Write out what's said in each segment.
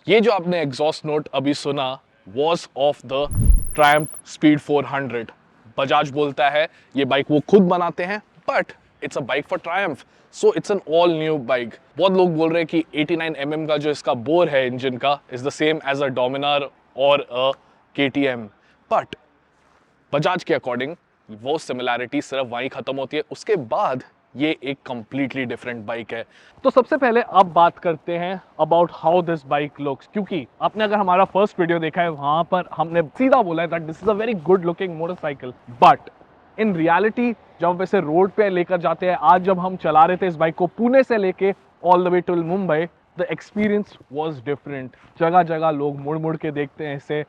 ये जो आपने एग्जॉस्ट नोट अभी सुना was of the Triumph speed 400। Bajaj बोलता है ये बाइक वो खुद बनाते हैं, but it's a bike for Triumph, so it's an all new bike. बहुत लोग बोल रहे हैं कि 89 mm का जो इसका बोर है इंजन का is the same as a Dominar और अ KTM, बट बजाज के अकॉर्डिंग वो सिमिलैरिटी सिर्फ वहीं खत्म होती है, उसके बाद ये एक कंप्लीटली डिफरेंट बाइक है। तो सबसे पहले अब बात करते हैं about how this bike looks, क्योंकि आपने अगर हमारा फर्स्ट वीडियो देखा है वहां पर हमने सीधा बोला है that this is a very good looking motorcycle, but in reality जब हम इसे रोड पे लेकर जाते हैं, आज जब हम चला रहे थे इस बाइक को पुणे से लेके all the way to Mumbai, the experience was different. जगह जगह लोग मुड़ मुड़ के देखते हैं इसे।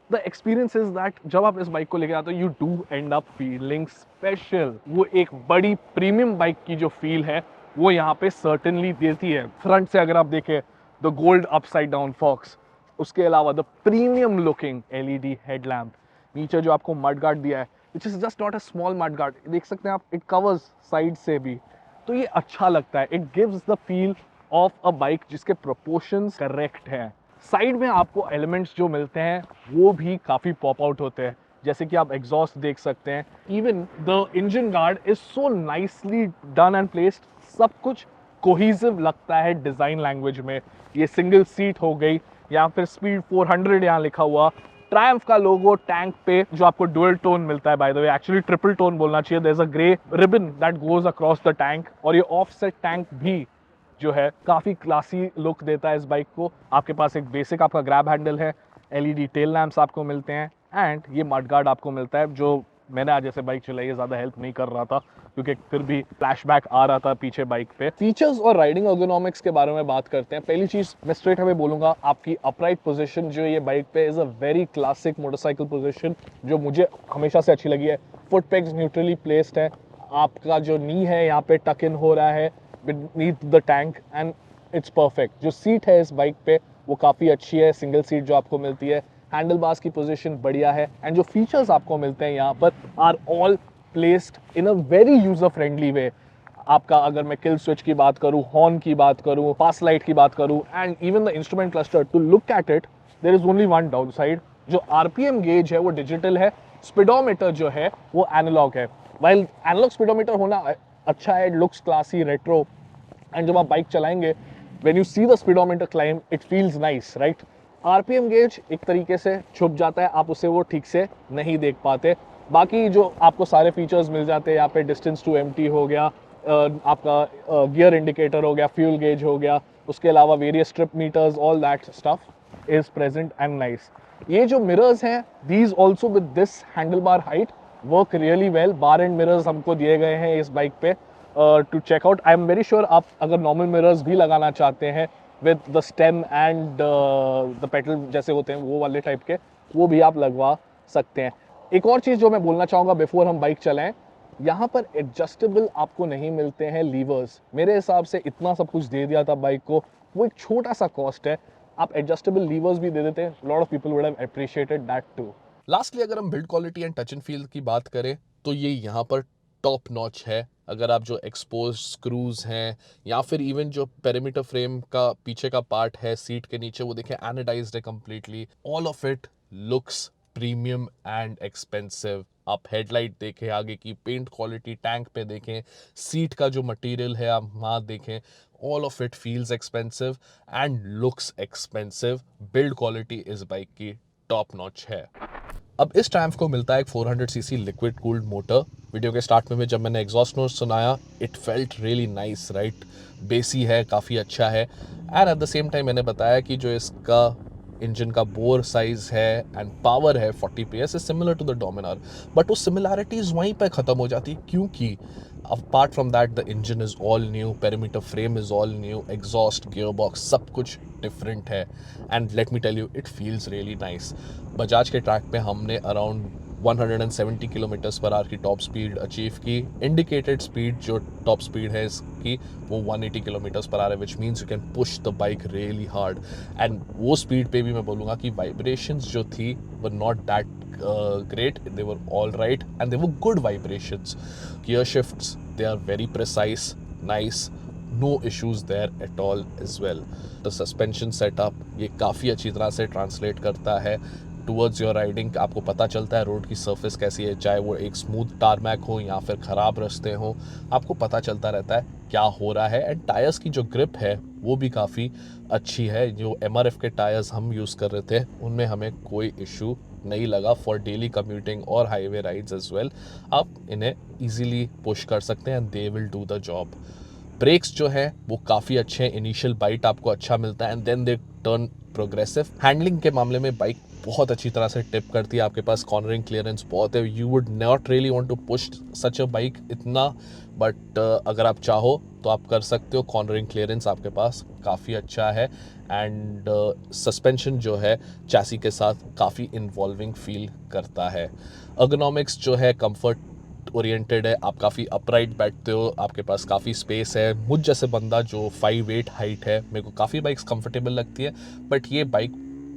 द एक्सपीरियंस इज दैट जब आप इस बाइक को लेकर आते हो you do and up feeling special. वो एक बड़ी प्रीमियम बाइक की जो फील है वो यहाँ पे सर्टेनली देती है। फ्रंट से अगर आप देखें the gold upside down forks, उसके अलावा the premium looking LED headlamp, नीचे जो आपको मड गार्ड दिया है which is just not a small mudguard, देख सकते हैं आप, इट कवर्स साइड से भी, तो ये अच्छा लगता है। It gives the feel of a bike जिसके प्रोपोर्शंस करेक्ट हैं। साइड में आपको एलिमेंट्स जो मिलते हैं वो भी काफ़ी पॉप आउट होते हैं, जैसे कि आप एग्जॉस्ट देख सकते हैं। Even the engine guard is so nicely done and placed, सब कुछ कोहिजिव लगता है डिज़ाइन लैंग्वेज में। ये सिंगल सीट हो गई या फिर स्पीड 400 यहाँ लिखा हुआ, ट्रायम्फ का लोगो टैंक पे जो आपको डुअल टोन मिलता है, by the way actually triple tone बोलना चाहिए, there is a grey ribbon that goes across the tank, और ये ऑफसेट टैंक भी जो है काफ़ी क्लासी लुक देता है इस बाइक को। आपके पास एक बेसिक आपका ग्रैब हैंडल है, LED टेल लैंप्स आपको मिलते हैं, एंड ये मड गार्ड आपको मिलता है जो मैंने आज ऐसे बाइक चलाई है ज़्यादा हेल्प नहीं कर रहा था क्योंकि फिर भी फ्लैशबैक आ रहा था पीछे बाइक पे। फीचर्स और राइडिंग एर्गोनॉमिक्स के बारे में बात करते हैं। पहली चीज़ मैं स्ट्रेट अवे बोलूँगा, आपकी अपराइट पोजीशन जो ये बाइक पे is a very classic motorcycle position जो मुझे हमेशा से अच्छी लगी है। फुट पेग्स न्यूट्रली प्लेस्ड है, आपका जो नी है यहाँ पे टक इन हो रहा है beneath the tank and it's perfect। जो सीट है इस बाइक पे वो काफ़ी अच्छी है, सिंगल सीट जो आपको मिलती है। हैंडल बार्स की पोजीशन बढ़िया है, एंड जो फीचर्स आपको मिलते हैं यहाँ पर are all placed in a very user friendly way. आपका अगर मैं किल स्विच की बात करूँ, हॉर्न की बात करूँ, पास लाइट की बात करूँ, and even the instrument cluster, to look at it there is only one downside. जो RPM गेज है वो डिजिटल है, स्पीडोमीटर जो है वो एनालॉग है। वाइल एनालॉग स्पीडोमीटर होना अच्छा है, लुक्स क्लासी रेट्रो, एंड जब आप बाइक चलाएंगे when you see the speedometer climb it feels nice, right. RPM gauge एक तरीके से छुप जाता है, आप उसे वो ठीक से नहीं देख पाते। बाकी जो आपको सारे फीचर्स मिल जाते हैं यहाँ पे, डिस्टेंस टू एम्प्टी हो गया, आपका गियर इंडिकेटर हो गया, फ्यूल गेज हो गया, उसके अलावा various trip meters, all that stuff is present and nice. ये जो मिरर्स हैं these also with this handlebar height work really well. Bar end mirrors हमको दिए गए हैं इस बाइक पे to check out. I am very sure आप अगर नॉर्मल मिरर्स भी लगाना चाहते हैं with the stem and the petal जैसे होते हैं वो वाले टाइप के, वो भी आप लगवा सकते हैं। एक और चीज़ जो मैं बोलना चाहूँगा बिफोर हम बाइक चलाएं, यहाँ पर एडजस्टेबल आपको नहीं मिलते हैं लीवर्स। मेरे हिसाब से इतना सब कुछ दे दिया था बाइक को, वो एक छोटा सा कॉस्ट है, आप एडजस्टेबल लीवर्स भी दे देते हैं, lot of people would have appreciated that too. Lastly अगर हम build quality and touch and feel की बात करें तो ये यहाँ पर टॉप नॉच है। अगर आप जो एक्सपोज स्क्रूज हैं या फिर इवन जो पेरीमीटर फ्रेम का पीछे का पार्ट है सीट के नीचे वो देखें एनाडाइज्ड है completely, all of it looks premium and expensive. आप हेडलाइट देखें, आगे की पेंट क्वालिटी टैंक पे देखें, सीट का जो मटेरियल है आप वहाँ देखें, all of it feels expensive and looks expensive. Build quality इस बाइक की टॉप नॉच है। अब इस ट्रायम्फ को मिलता है एक 400cc liquid cooled motor. Video के स्टार्ट में जब मैंने एग्जॉस्ट नोट सुनाया it felt really nice, right. बेसी है, काफ़ी अच्छा है, and at the same time मैंने बताया कि जो इसका इंजन का बोर साइज है एंड पावर है 40 PS is similar to the Dominar, but वो सिमिलैरिटीज़ वहीं पर ख़त्म हो जाती क्योंकि apart from that the engine is all new, perimeter frame is all new, exhaust gearbox सब कुछ डिफरेंट है, and let me tell you it feels really nice. Bajaj के ट्रैक पे हमने अराउंड 170 किलोमीटर्स पर आवर की top speed achieve की। Indicated speed जो top speed है इसकी वो 180 किलोमीटर्स पर आवर है, which means you can push the bike really hard, and वो स्पीड पे भी मैं बोलूँगा कि वाइब्रेशंस जो थी were not that great, they were all right and they were good vibrations. Gear shifts, they are very precise, nice, no issues there at all as well. The suspension setup ये काफ़ी अच्छी तरह से translate करता है towards your riding. आपको पता चलता है रोड की सरफेस कैसी है, चाहे वो एक स्मूथ टारमैक हो या फिर ख़राब रास्ते हों, आपको पता चलता रहता है क्या हो रहा है। एंड टायर्स की जो ग्रिप है वो भी काफ़ी अच्छी है। जो MRF के टायर्स हम यूज़ कर रहे थे उनमें हमें कोई इशू नहीं लगा फॉर डेली कम्यूटिंग और हाईवे राइड्स एज वेल। आप इन्हें ईजिली पुश कर सकते हैं and they will do the job. Brakes जो है वो काफ़ी अच्छे हैं, इनिशियल बाइट आपको अच्छा मिलता है and then they turn progressive. Handling के मामले में बाइक बहुत अच्छी तरह से टिप करती है, आपके पास कॉर्नरिंग क्लियरेंस बहुत है। You would not really want to push such a bike इतना, बट अगर आप चाहो तो आप कर सकते हो। कॉर्नरिंग क्लियरेंस आपके पास काफ़ी अच्छा है एंड सस्पेंशन जो है चैसी के साथ काफ़ी इन्वॉल्विंग फील करता है। अर्गोनॉमिक्स जो है कंफर्ट ओरिएंटेड है, आप काफ़ी अपराइट बैठते हो, आपके पास काफ़ी स्पेस है। मुझ जैसे बंदा जो 5'8" हाइट है, मेरे को काफ़ी बाइक्स कंफर्टेबल लगती है, बट ये बाइक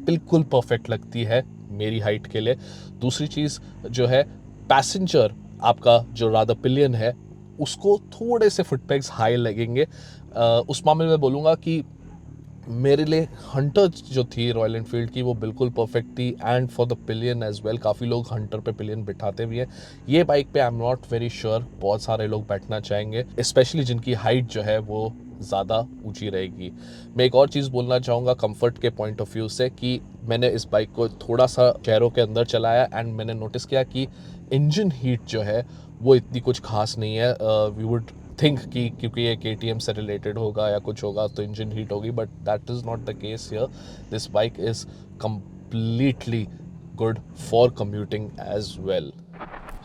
बिल्कुल परफेक्ट लगती है मेरी हाइट के लिए। दूसरी चीज़ जो है पैसेंजर आपका जो रादर पिलियन है उसको थोड़े से फुटपैग्स हाई लगेंगे। उस मामले में बोलूँगा कि मेरे लिए हंटर जो थी रॉयल एनफील्ड की वो बिल्कुल परफेक्ट थी and for the pillion as well. काफ़ी लोग हंटर पे पिलियन बिठाते भी हैं, ये बाइक पे I am not very sure बहुत सारे लोग बैठना चाहेंगे, स्पेशली जिनकी हाइट जो है वो ज़्यादा ऊंची रहेगी। मैं एक और चीज़ बोलना चाहूँगा कंफर्ट के पॉइंट ऑफ व्यू से कि मैंने इस बाइक को थोड़ा सा शहरों के अंदर चलाया एंड मैंने नोटिस किया कि इंजन हीट जो है वो इतनी कुछ खास नहीं है। वी वुड थिंक कि क्योंकि ये KTM से रिलेटेड होगा या कुछ होगा तो इंजन हीट होगी, but that is not the case here. This bike is completely good for commuting as well.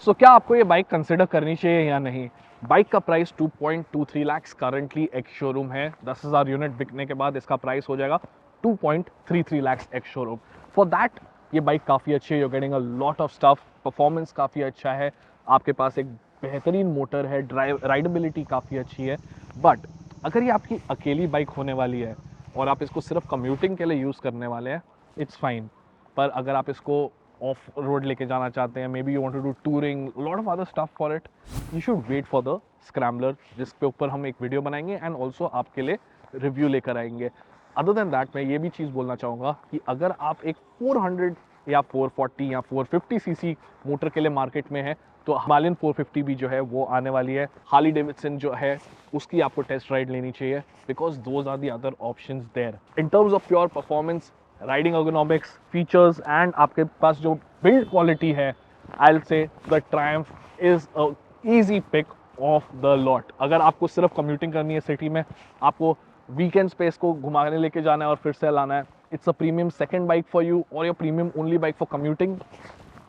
So क्या आपको ये बाइक कंसिडर करनी चाहिए या नहीं? बाइक का price 2.23 lakh currently ex showroom है। 10,000 यूनिट बिकने के बाद इसका प्राइस हो जाएगा 2.33 lakh ex showroom. For that ये बाइक काफ़ी अच्छी है, you getting a lot of stuff, performance काफ़ी अच्छा है, आपके पास एक बेहतरीन मोटर है, ड्राइव राइडेबिलिटी काफ़ी अच्छी है। बट अगर ये आपकी अकेली बाइक होने वाली है और आप इसको सिर्फ कम्यूटिंग के लिए यूज़ करने वाले हैं, इट्स फाइन। पर अगर आप इसको ऑफ रोड लेके जाना चाहते हैं, maybe you want to do touring, lot of other stuff for it, you should wait for the scrambler, जिसके ऊपर हम एक वीडियो बनाएंगे एंड ऑल्सो आपके लिए रिव्यू लेकर आएंगे। अदर देन दैट मैं ये भी चीज़ बोलना चाहूँगा कि अगर आप एक 400 या 440 या 450 सीसी मोटर के लिए मार्केट में है तो हिमालयन 450 भी जो है वो आने वाली है। हार्ली डेविडसन जो है उसकी आपको टेस्ट राइड लेनी चाहिए because those are the other options there. In terms of pure performance, riding ergonomics, features and आपके पास जो बिल्ड क्वालिटी है, I will say the Triumph is a easy pick of the lot. अगर आपको सिर्फ commuting करनी है city में, आपको वीकेंड्स पे इसको घुमाने लेके जाना है और फिर से लाना है, it's a premium second bike for you और your premium only bike for commuting,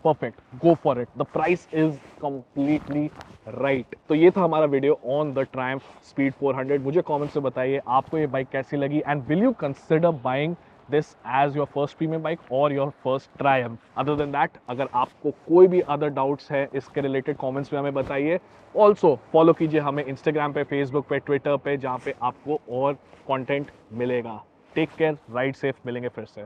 perfect, go for it, the price is completely right. तो ये था हमारा video on the Triumph speed 400। मुझे कमेंट्स में बताइए आपको ये बाइक कैसी लगी and will you consider buying this as your first premium bike or your first Triumph. Other than that, अगर आपको कोई भी other doubts है इसके related comments में हमें बताइए। Also follow कीजिए हमें Instagram पे, Facebook पे, Twitter पे, जहाँ पे आपको और content मिलेगा। Take care, ride safe, मिलेंगे फिर से।